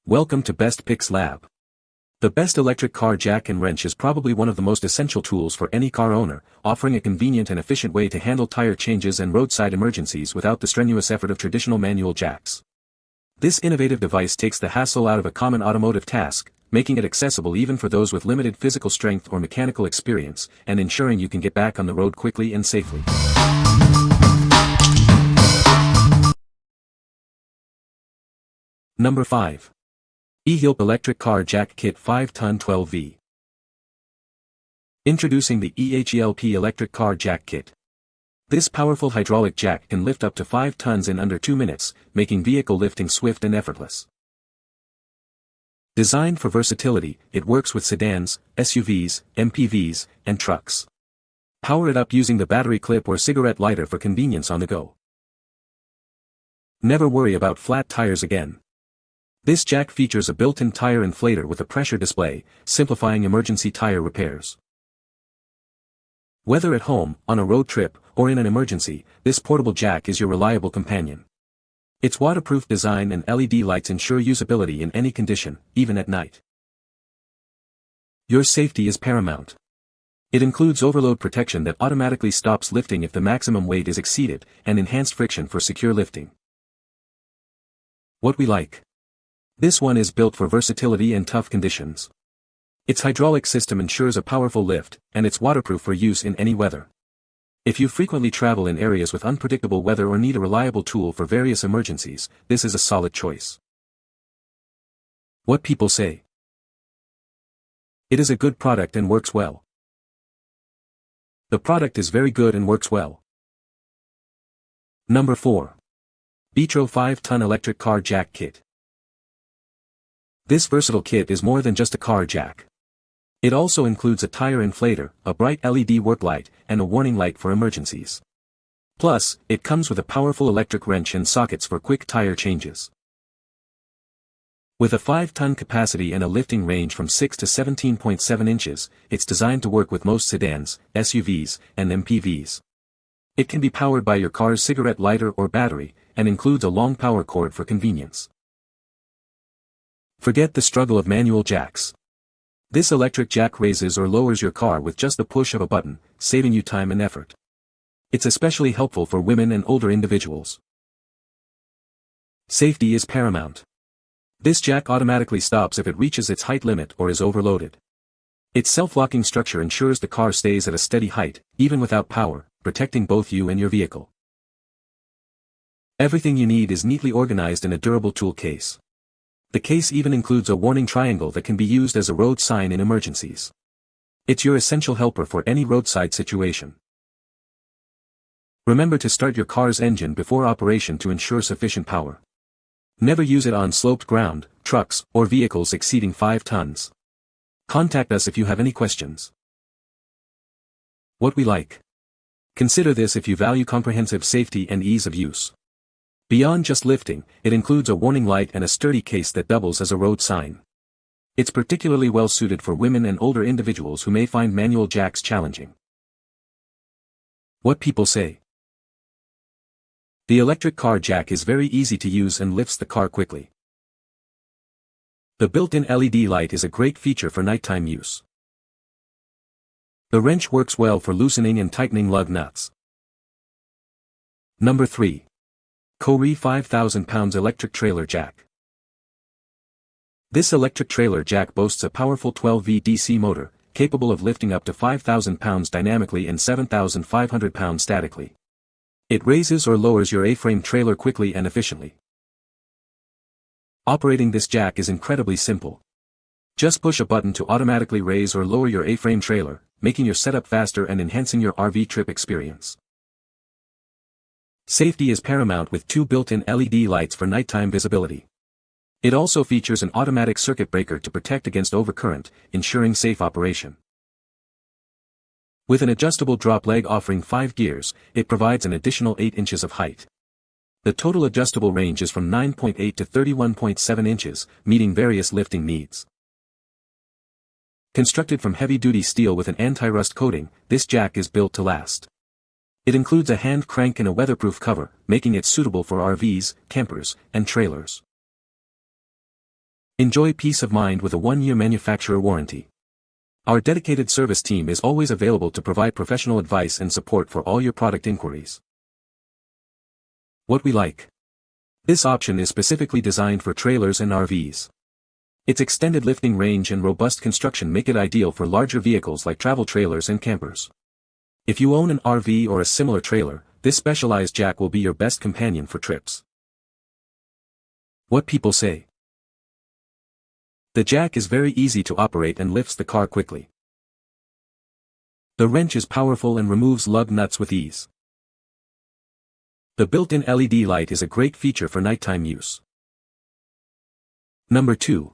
Welcome to Best Picks Lab. The best electric car jack and wrench is probably one of the most essential tools for any car owner, offering a convenient and efficient way to handle tire changes and roadside emergencies without the strenuous effort of traditional manual jacks. This innovative device takes the hassle out of a common automotive task, making it accessible even for those with limited physical strength or mechanical experience, and ensuring you can get back on the road quickly and safely. Number 5. E-HEELP Electric Car Jack Kit 5-Ton 12V. Introducing the E-HEELP Electric Car Jack Kit. This powerful hydraulic jack can lift up to 5 tons in under 2 minutes, making vehicle lifting swift and effortless. Designed for versatility, it works with sedans, SUVs, MPVs, and trucks. Power it up using the battery clip or cigarette lighter for convenience on the go. Never worry about flat tires again. This jack features a built-in tire inflator with a pressure display, simplifying emergency tire repairs. Whether at home, on a road trip, or in an emergency, this portable jack is your reliable companion. Its waterproof design and LED lights ensure usability in any condition, even at night. Your safety is paramount. It includes overload protection that automatically stops lifting if the maximum weight is exceeded, and enhanced friction for secure lifting. What we like. This one is built for versatility and tough conditions. Its hydraulic system ensures a powerful lift, and it's waterproof for use in any weather. If you frequently travel in areas with unpredictable weather or need a reliable tool for various emergencies, this is a solid choice. What people say. It is a good product and works well. The product is very good and works well. Number 4. BEETRO 5-Ton Electric Car Jack Kit. This versatile kit is more than just a car jack. It also includes a tire inflator, a bright LED work light, and a warning light for emergencies. Plus, it comes with a powerful electric wrench and sockets for quick tire changes. With a 5-ton capacity and a lifting range from 6 to 17.7 inches, it's designed to work with most sedans, SUVs, and MPVs. It can be powered by your car's cigarette lighter or battery, and includes a long power cord for convenience. Forget the struggle of manual jacks. This electric jack raises or lowers your car with just the push of a button, saving you time and effort. It's especially helpful for women and older individuals. Safety is paramount. This jack automatically stops if it reaches its height limit or is overloaded. Its self-locking structure ensures the car stays at a steady height, even without power, protecting both you and your vehicle. Everything you need is neatly organized in a durable tool case. The case even includes a warning triangle that can be used as a road sign in emergencies. It's your essential helper for any roadside situation. Remember to start your car's engine before operation to ensure sufficient power. Never use it on sloped ground, trucks, or vehicles exceeding 5 tons. Contact us if you have any questions. What we like. Consider this if you value comprehensive safety and ease of use. Beyond just lifting, it includes a warning light and a sturdy case that doubles as a road sign. It's particularly well suited for women and older individuals who may find manual jacks challenging. What people say. The electric car jack is very easy to use and lifts the car quickly. The built-in LED light is a great feature for nighttime use. The wrench works well for loosening and tightening lug nuts. Number 3. Kohree 5,000 pounds Electric Trailer Jack. This electric trailer jack boasts a powerful 12V DC motor, capable of lifting up to 5,000 pounds dynamically and 7,500 pounds statically. It raises or lowers your A-frame trailer quickly and efficiently. Operating this jack is incredibly simple. Just push a button to automatically raise or lower your A-frame trailer, making your setup faster and enhancing your RV trip experience. Safety is paramount with 2 built-in LED lights for nighttime visibility. It also features an automatic circuit breaker to protect against overcurrent, ensuring safe operation. With an adjustable drop leg offering 5 gears, it provides an additional 8 inches of height. The total adjustable range is from 9.8 to 31.7 inches, meeting various lifting needs. Constructed from heavy-duty steel with an anti-rust coating, this jack is built to last. It includes a hand crank and a weatherproof cover, making it suitable for RVs, campers, and trailers. Enjoy peace of mind with a 1-year manufacturer warranty. Our dedicated service team is always available to provide professional advice and support for all your product inquiries. What we like. This option is specifically designed for trailers and RVs. Its extended lifting range and robust construction make it ideal for larger vehicles like travel trailers and campers. If you own an RV or a similar trailer, this specialized jack will be your best companion for trips. What people say. The jack is very easy to operate and lifts the car quickly. The wrench is powerful and removes lug nuts with ease. The built-in LED light is a great feature for nighttime use. Number 2.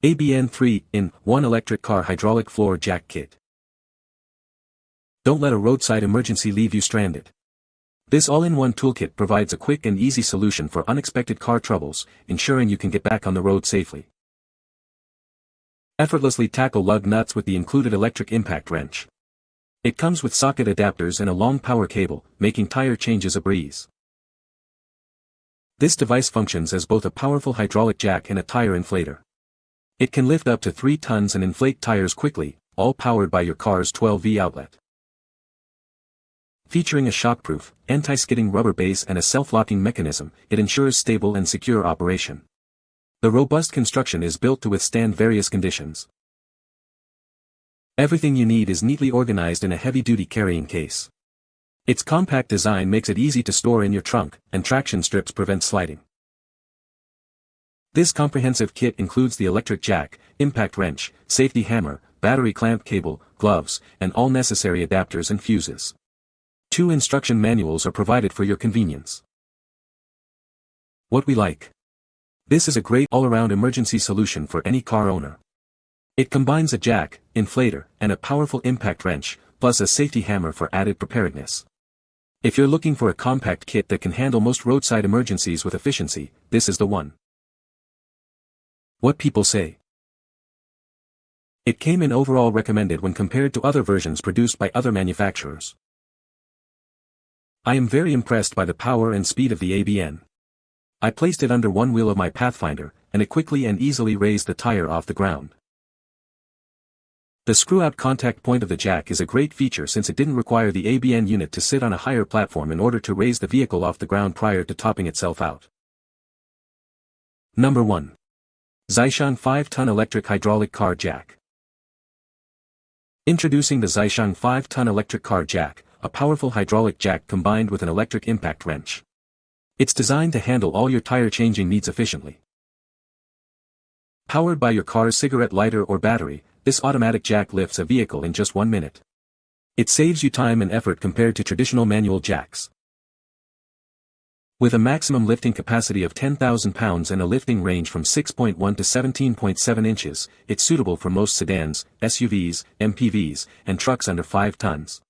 ABN 3-in-1 Electric Car Hydraulic Floor Jack Kit. Don't let a roadside emergency leave you stranded. This all-in-one toolkit provides a quick and easy solution for unexpected car troubles, ensuring you can get back on the road safely. Effortlessly tackle lug nuts with the included electric impact wrench. It comes with socket adapters and a long power cable, making tire changes a breeze. This device functions as both a powerful hydraulic jack and a tire inflator. It can lift up to 3 tons and inflate tires quickly, all powered by your car's 12V outlet. Featuring a shockproof, anti-skidding rubber base and a self-locking mechanism, it ensures stable and secure operation. The robust construction is built to withstand various conditions. Everything you need is neatly organized in a heavy-duty carrying case. Its compact design makes it easy to store in your trunk, and traction strips prevent sliding. This comprehensive kit includes the electric jack, impact wrench, safety hammer, battery clamp cable, gloves, and all necessary adapters and fuses. 2 instruction manuals are provided for your convenience. What we like. This is a great all-around emergency solution for any car owner. It combines a jack, inflator, and a powerful impact wrench, plus a safety hammer for added preparedness. If you're looking for a compact kit that can handle most roadside emergencies with efficiency, this is the one. What people say. It came in overall recommended when compared to other versions produced by other manufacturers. I am very impressed by the power and speed of the ABN. I placed it under one wheel of my Pathfinder, and it quickly and easily raised the tire off the ground. The screw-out contact point of the jack is a great feature since it didn't require the ABN unit to sit on a higher platform in order to raise the vehicle off the ground prior to topping itself out. Number 1. ZAISHANG 5-ton Electric Hydraulic Car Jack. Introducing the ZAISHANG 5-ton Electric Car Jack, a powerful hydraulic jack combined with an electric impact wrench. It's designed to handle all your tire changing needs efficiently. Powered by your car's cigarette lighter or battery, this automatic jack lifts a vehicle in just 1 minute. It saves you time and effort compared to traditional manual jacks. With a maximum lifting capacity of 10,000 pounds and a lifting range from 6.1 to 17.7 inches, it's suitable for most sedans, SUVs, MPVs, and trucks under 5 tons.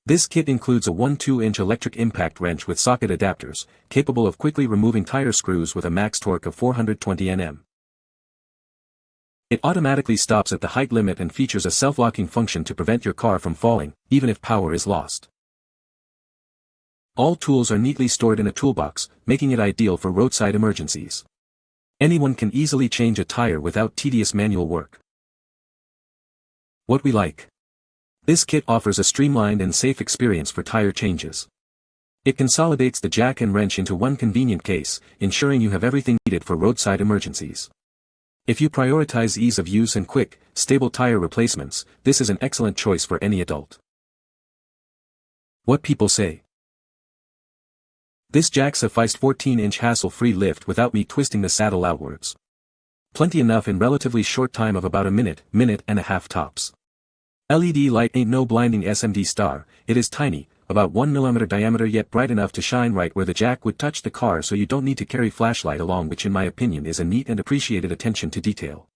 This kit includes a 1/2-inch electric impact wrench with socket adapters, capable of quickly removing tire screws with a max torque of 420 Nm. It automatically stops at the height limit and features a self-locking function to prevent your car from falling, even if power is lost. All tools are neatly stored in a toolbox, making it ideal for roadside emergencies. Anyone can easily change a tire without tedious manual work. What we like. This kit offers a streamlined and safe experience for tire changes. It consolidates the jack and wrench into one convenient case, ensuring you have everything needed for roadside emergencies. If you prioritize ease of use and quick, stable tire replacements, this is an excellent choice for any adult. What people say. This jack sufficed 14-inch hassle-free lift without me twisting the saddle outwards. Plenty enough in relatively short time of about a minute and a half tops. LED light ain't no blinding SMD star, it is tiny, about 1 mm diameter yet bright enough to shine right where the jack would touch the car, so you don't need to carry flashlight along, which in my opinion is a neat and appreciated attention to detail.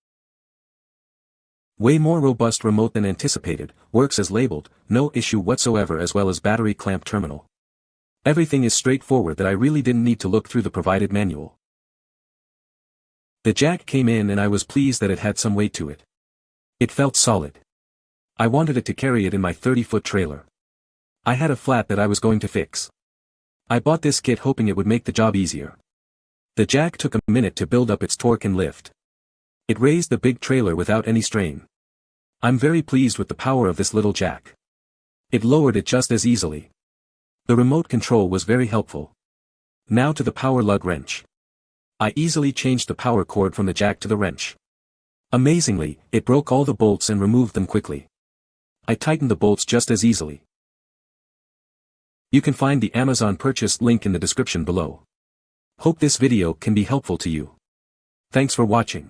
Way more robust remote than anticipated, works as labeled, no issue whatsoever, as well as battery clamp terminal. Everything is straightforward that I really didn't need to look through the provided manual. The jack came in and I was pleased that it had some weight to it. It felt solid. I wanted it to carry it in my 30-foot trailer. I had a flat that I was going to fix. I bought this kit hoping it would make the job easier. The jack took a minute to build up its torque and lift. It raised the big trailer without any strain. I'm very pleased with the power of this little jack. It lowered it just as easily. The remote control was very helpful. Now to the power lug wrench. I easily changed the power cord from the jack to the wrench. Amazingly, it broke all the bolts and removed them quickly. I tightened the bolts just as easily. You can find the Amazon purchase link in the description below. Hope this video can be helpful to you. Thanks for watching.